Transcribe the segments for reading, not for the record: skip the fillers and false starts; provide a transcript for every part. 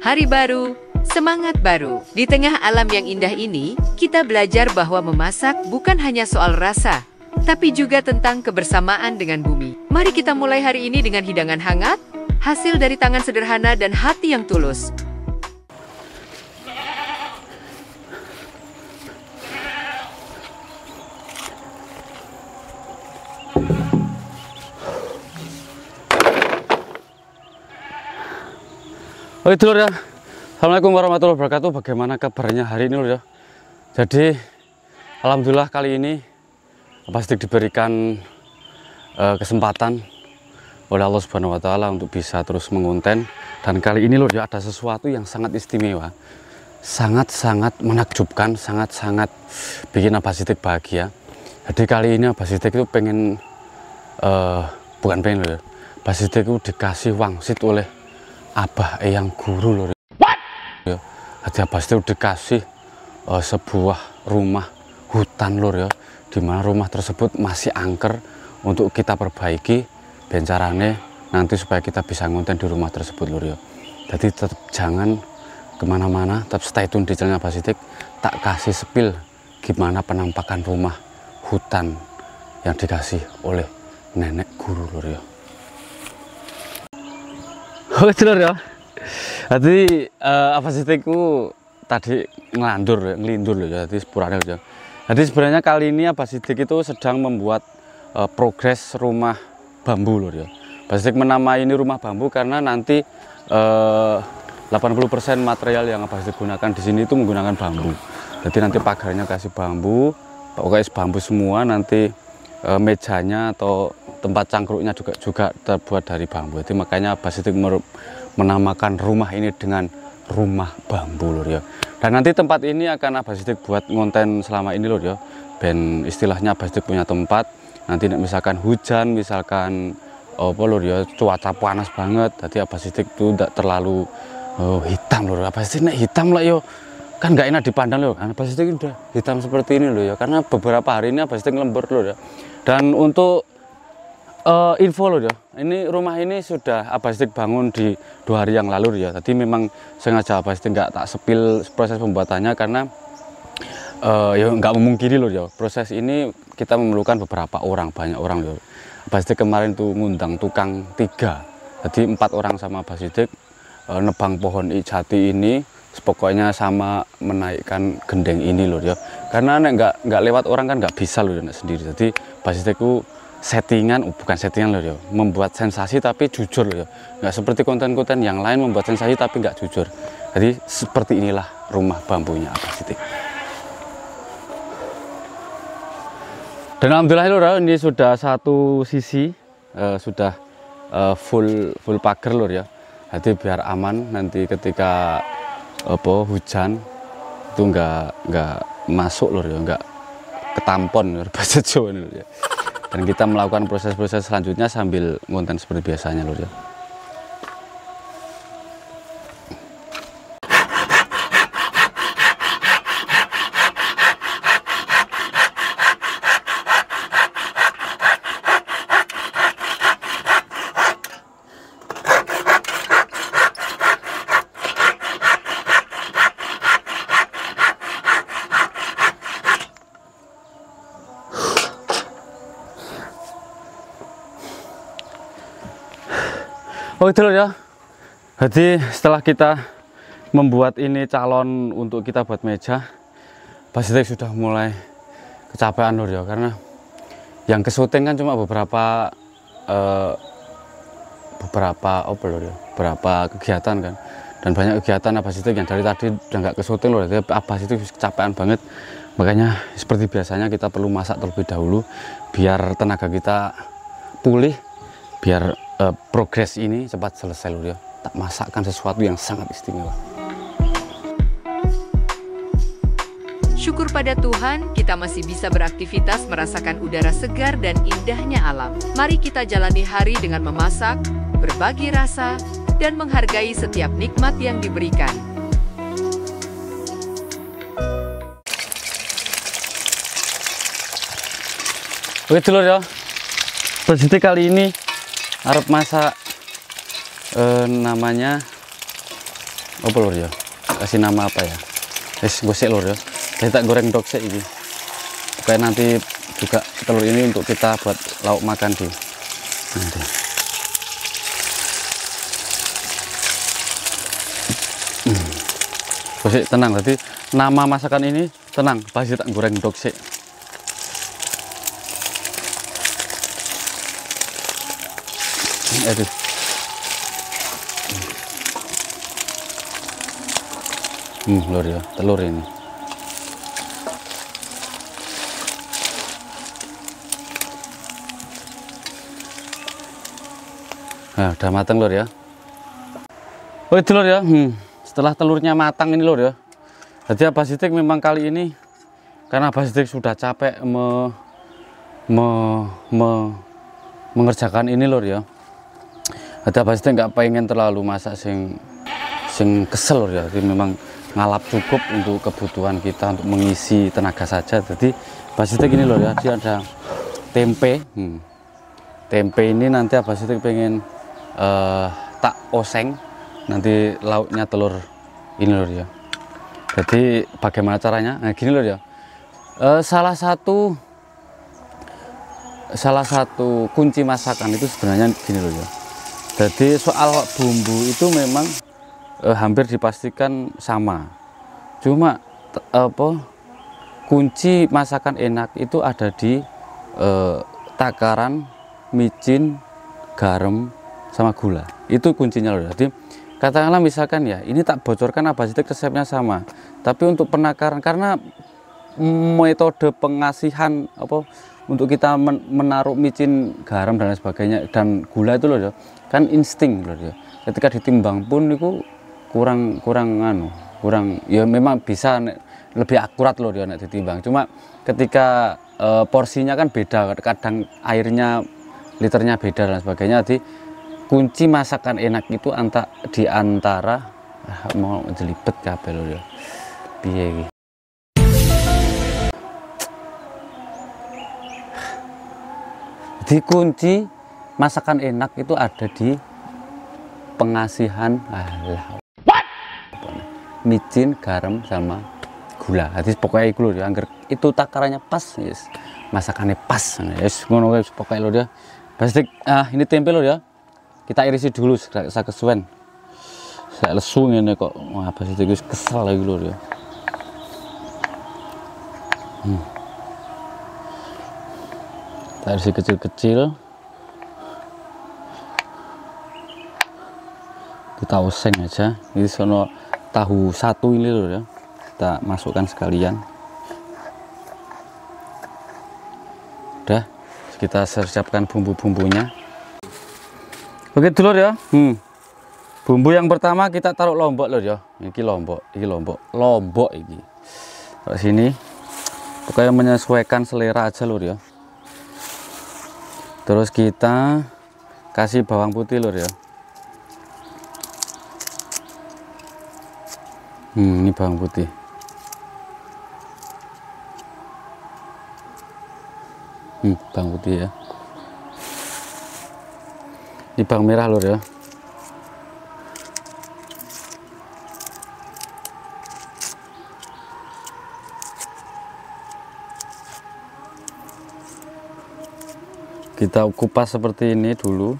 Hari baru, semangat baru. Di tengah alam yang indah ini, kita belajar bahwa memasak bukan hanya soal rasa, tapi juga tentang kebersamaan dengan bumi. Mari kita mulai hari ini dengan hidangan hangat, hasil dari tangan sederhana dan hati yang tulus. Oke dulur ya, Assalamualaikum warahmatullahi wabarakatuh. Bagaimana kabarnya hari ini lur ya? Jadi alhamdulillah kali ini pasti diberikan kesempatan oleh Allah Subhanahu wa Ta'ala untuk bisa terus mengonten. Dan kali ini lur ya, ada sesuatu yang sangat istimewa, sangat-sangat menakjubkan, sangat-sangat bikin Abah Sidik bahagia. Jadi kali ini Abah Sidik itu pengen bukan pengen lur ya, Abah Sidik itu dikasih wangsit oleh Abah Eyang Guru lho. Ya. Jadi Abah Sidik dikasih sebuah rumah hutan lho ya, dimana rumah tersebut masih angker untuk kita perbaiki bencarane nanti supaya kita bisa ngonten di rumah tersebut lho ya. Jadi tetap jangan kemana-mana, tetap stay tune di channel Abah Sidik. Tak kasih spill gimana penampakan rumah hutan yang dikasih oleh nenek guru lho ya. Oke dulur ya, jadi Abah Sidik ku tadi ngelindur loh ya, jadi sepurane ya. Jadi sebenarnya kali ini Abah Sidik itu sedang membuat progres rumah bambu loh ya. Abah Sidik menamai ini rumah bambu karena nanti 80% material yang Abah Sidik gunakan di sini itu menggunakan bambu. Jadi nanti pagarnya kasih bambu, pokoknya bambu semua, nanti mejanya atau tempat cangkruknya juga terbuat dari bambu. Jadi makanya Abah Sidik menamakan rumah ini dengan rumah bambu lur ya. Dan nanti tempat ini akan Abah Sidik buat ngonten selama ini lur ya. Ben istilahnya Abah Sidik punya tempat. Nanti misalkan hujan, misalkan apa lur ya, cuaca panas banget. Jadi Abah Sidik itu tidak terlalu hitam lur. Abah Sidik hitam lah yo, kan nggak enak dipandang loh. Abah Sidik udah hitam seperti ini loh ya. Karena beberapa hari ini Abah Sidik lembur loh ya. Dan untuk info loh ya, ini rumah ini sudah Abah Sidik bangun di 2 hari yang lalu ya. Tadi memang sengaja Abah Sidik nggak tak sepil proses pembuatannya karena ya nggak memungkiri loh ya. Proses ini kita memerlukan beberapa orang, banyak orang loh. Abah Sidik kemarin tuh ngundang tukang 3, jadi 4 orang sama Abah Sidik nebang pohon jati ini, pokoknya sama menaikkan gendeng ini loh ya. Karena nggak lewat orang kan nggak bisa loh ya sendiri. Jadi Abah Sidik ku settingan, bukan settingan loh ya, membuat sensasi tapi jujur loh ya. Nggak seperti konten-konten yang lain membuat sensasi tapi nggak jujur. Jadi seperti inilah rumah bambunya Abah Sidik. Dan alhamdulillah lho, ini sudah satu sisi sudah full pagar lho ya. Jadi biar aman nanti ketika hujan itu nggak masuk lho ya, nggak ketampon lho bahasa Jawa lho ya. Dan kita melakukan proses-proses selanjutnya sambil ngonten seperti biasanya lho ya. Oh itu loh ya. Jadi setelah kita membuat ini calon untuk kita buat meja, Abah Sidik sudah mulai kecapean lho ya, karena yang kesyuting kan cuma beberapa kegiatan kan, dan banyak kegiatan Abah Sidik yang dari tadi udah nggak kesyuting loh. Jadi Abah Sidik kecapean banget, makanya seperti biasanya kita perlu masak terlebih dahulu biar tenaga kita pulih, biar progres ini cepat selesai lur ya. Tak masakkan sesuatu yang sangat istimewa. Syukur pada Tuhan, kita masih bisa beraktivitas merasakan udara segar dan indahnya alam. Mari kita jalani hari dengan memasak, berbagi rasa, dan menghargai setiap nikmat yang diberikan. Oke dulur ya, Pak Siti kali ini arep masak namanya apa lur ya? Kasih nama apa ya? Wis gosek lur ya. Jadi tak goreng dok sih ini. Supaya nanti juga telur ini untuk kita buat lauk makan di nanti. Gosek tenang, tadi nama masakan ini tenang, pasti tak goreng dok sih. Aduh. Lur ya, telur ini. Nah, udah matang lur ya. Oke telur ya. Setelah telurnya matang ini lur ya. Jadi Abah Sidik memang kali ini karena Abah Sidik sudah capek mengerjakan ini lur ya. Jadi Abah Sidik nggak pengen terlalu masak sing kesel lur ya. Jadi memang ngalap cukup untuk kebutuhan kita untuk mengisi tenaga saja. Jadi Abah Sidik ini lur ya. Dia ada tempe. Tempe ini nanti Abah Sidik pengen tak oseng, nanti lauknya telur ini lur ya. Jadi bagaimana caranya? Nah gini lur ya. Salah satu kunci masakan itu sebenarnya gini lur ya. Jadi soal bumbu itu memang hampir dipastikan sama. Cuma kunci masakan enak itu ada di takaran micin, garam, sama gula. Itu kuncinya loh. Jadi katakanlah misalkan ya, ini tak bocorkan Abah Sidik resepnya sama, tapi untuk penakaran karena metode pengasihan untuk kita menaruh micin, garam dan lain sebagainya dan gula itu loh ya, kan insting loh ya. Ketika ditimbang pun itu kurang ya memang bisa lebih akurat loh dia nek ditimbang. Cuma ketika porsinya kan beda, kadang airnya liternya beda dan sebagainya. Jadi kunci masakan enak itu di antara mau jelibet kabeh lho ya. Piye iki? Di kunci masakan enak itu ada di pengasihan micin, garam sama gula. Jadi pokoknya itu lho ya, angger itu takarannya pas, yes. Masakannya pas. Yes, ngono guys, pokoknya lho ya. Pasti ini tempe lho ya. Kita irisi dulu saya kesuwen. Saya lesu ngene kok. Wah, Abah Sidik wis kesel lagi lho ya. Kita irisi kecil-kecil. Kita oseng aja. Ini sono tahu satu ini lho ya. Kita masukkan sekalian. Udah, kita siapkan bumbu-bumbunya. Oke dulur ya. Bumbu yang pertama kita taruh lombok lho ya. Ini lombok ini. Taruh sini. Pokoknya menyesuaikan selera aja lur ya. Terus kita kasih bawang putih lur ya. Ini bawang putih. Bawang putih ya. Ini bawang merah lur ya. Kita kupas seperti ini dulu.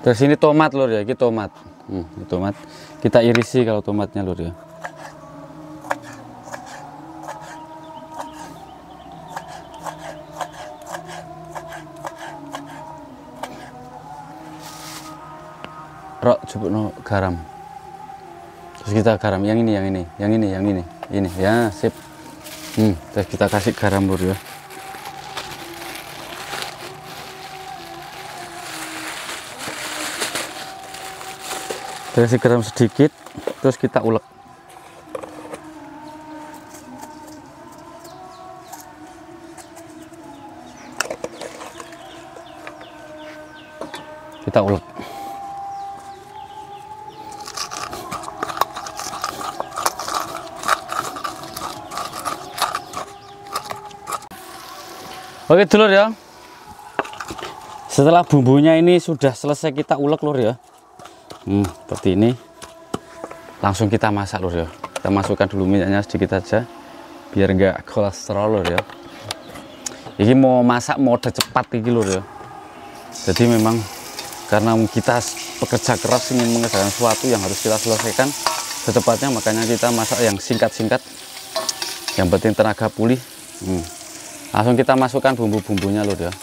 Terus ini tomat lur ya, ini tomat. Ini tomat. Kita irisi kalau tomatnya lur ya. Rok jupukno garam. Terus kita garam yang ini ya, sip. Terus kita kasih garam lur ya. Kasih garam sedikit, terus kita ulek. Kita ulek. Oke dulur ya. Setelah bumbunya ini sudah selesai kita ulek lur ya. Seperti ini. Langsung kita masak lur ya. Kita masukkan dulu minyaknya sedikit aja biar enggak kolesterol lur ya. Ini mau masak mode cepat iki lur ya. Jadi memang karena kita pekerja keras ingin mengerjakan sesuatu yang harus kita selesaikan secepatnya, makanya kita masak yang singkat-singkat. Yang penting tenaga pulih. Langsung kita masukkan bumbu-bumbunya lur ya.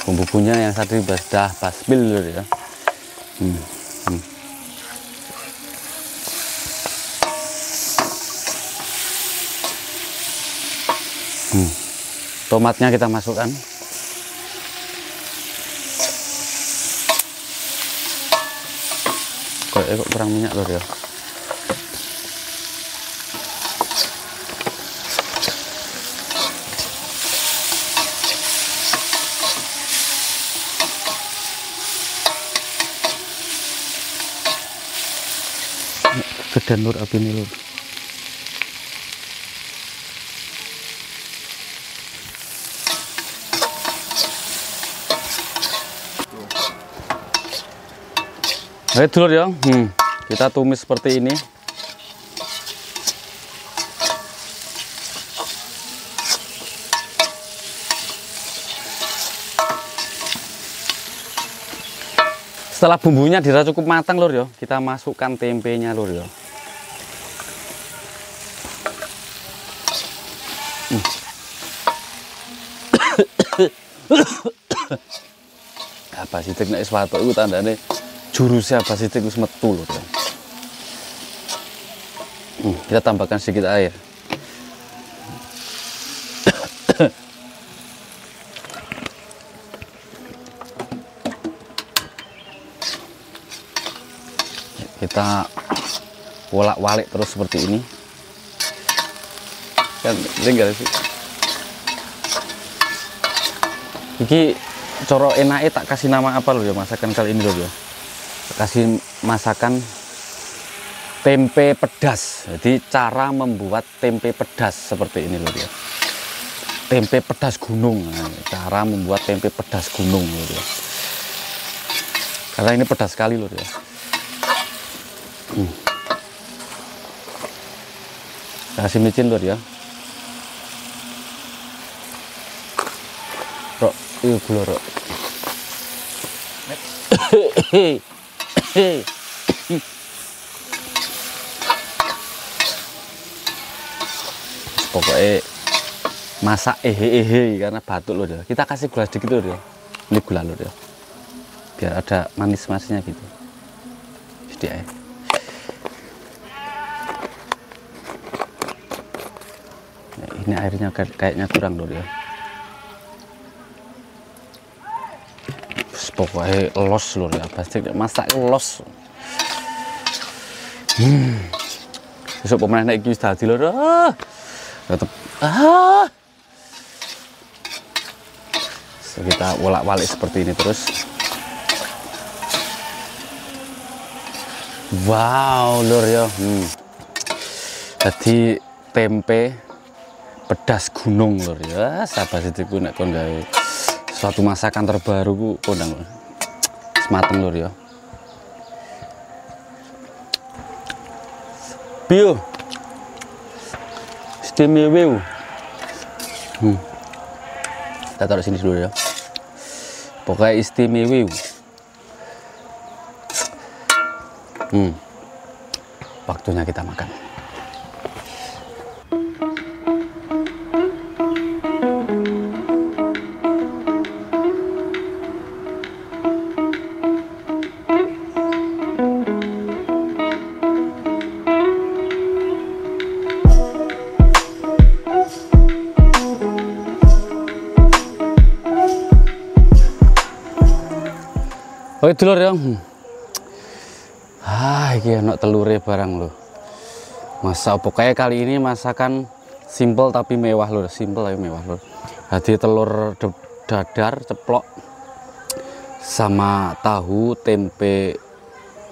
Bumbu-bumbunya yang tadi sudah basbil lur ya. Tomatnya kita masukkan. Kok kurang minyak lur ya. Gedean lur api ini lur. Oke dulur ya, kita tumis seperti ini. Setelah bumbunya dirasa cukup matang lur ya, kita masukkan tempenya lur ya. Apa sih nek suatu itu tandane jurusnya apa sih itu metu lur ya. Kita tambahkan sedikit air. Kita wolak-walik terus seperti ini. Kan tinggal sih. Iki coro enake tak kasih nama apa lho ya masakan kali ini lho ya. Kasih masakan tempe pedas. Jadi cara membuat tempe pedas seperti ini lho ya. Tempe pedas gunung. Nah, cara membuat tempe pedas gunung lho ya. Karena ini pedas sekali lho ya. Kasih micin lho ya. Rok, iya gula rok. Pokoknya masak karena batuk loh ya. Kita kasih gula sedikit loh ya. Ini gula loh ya. Biar ada manis-manisnya gitu. Sedikit ya. Nah, ini airnya kayaknya kurang loh ya. Pokoknya los lur ya, pasti masak los. Besok pemenang naik wis dadi lur. Tetep So, kita wolak-walik seperti ini terus. Wow lur ya. Jadi tempe pedas gunung lur ya. Sabar sithikku nek kon gawe suatu masakan terbaru ku kondang semateng lur ya. Bio istimewa. Kita taruh sini dulu ya. Pokoknya istimewa. Waktunya kita makan. Oke dulur ya. Iki enak telure barang lho. Masa pokoknya kali ini masakan simple tapi mewah lho, simple tapi mewah lho. Jadi telur dadar ceplok sama tahu tempe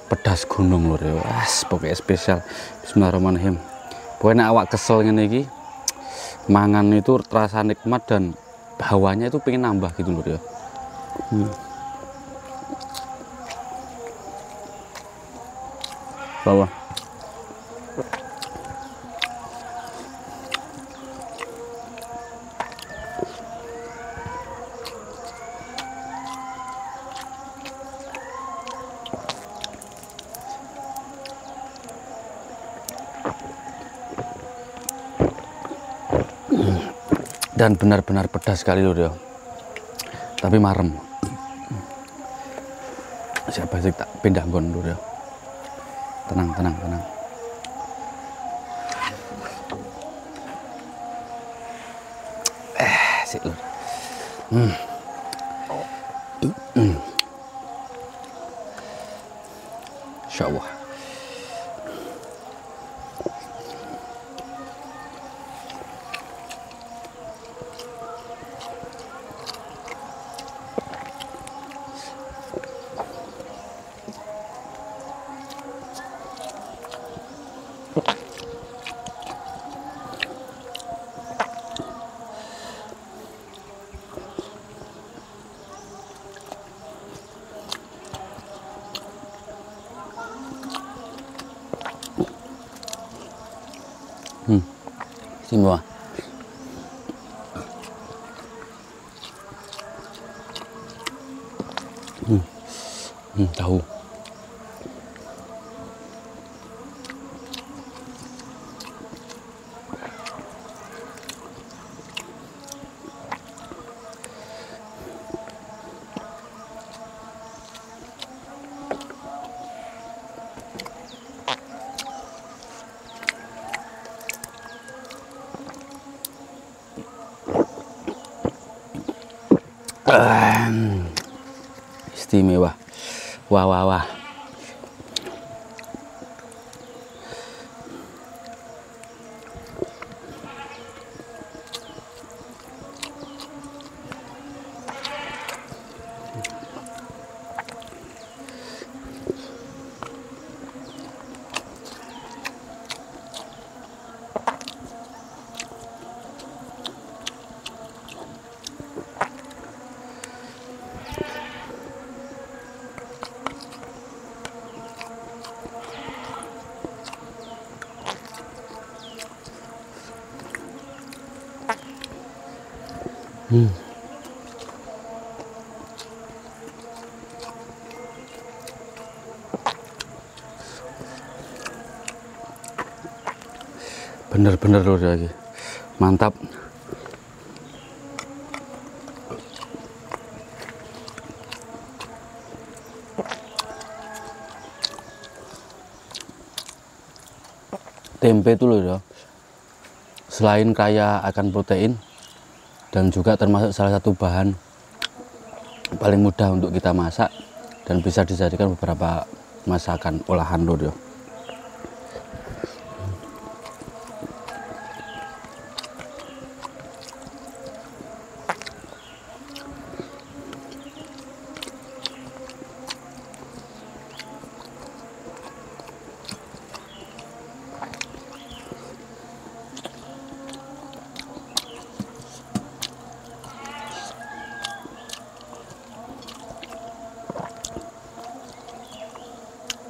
pedas gunung lho ya. Pokoknya spesial. Bismillahirrahmanirrahim. Pokoknya awak kesel ngene iki. Mangan itu terasa nikmat dan hawanya itu pengen nambah gitu lho ya. Bawah. Dan benar-benar pedas sekali loh dia, tapi marem. Siapa sih tak pindah gon dulu ya. Tenang. Sik lho. Insyaallah. Semua tahu. Istimewa. Wah. Bener-bener loh lagi. Mantap. Tempe itu loh ya, selain kaya akan protein dan juga termasuk salah satu bahan paling mudah untuk kita masak dan bisa dijadikan beberapa masakan olahan loh ya.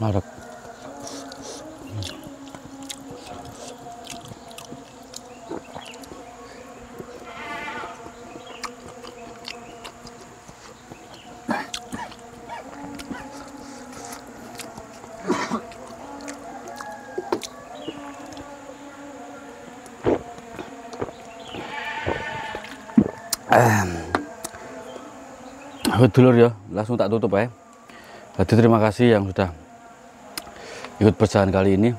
Marek. Dulur ya, langsung tak tutup ya. Jadi terima kasih yang sudah ikut perjalanan kali ini.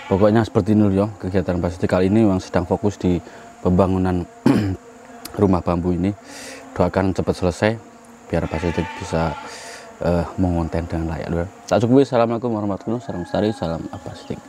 Pokoknya seperti ini ya, kegiatan Pak kali ini memang sedang fokus di pembangunan rumah bambu ini. Doakan cepat selesai biar Pak bisa mengonten dengan layak. Tak cukup. Assalamualaikum warahmatullahi wabarakatuh. Salam Lestari, salam Apa Sidik.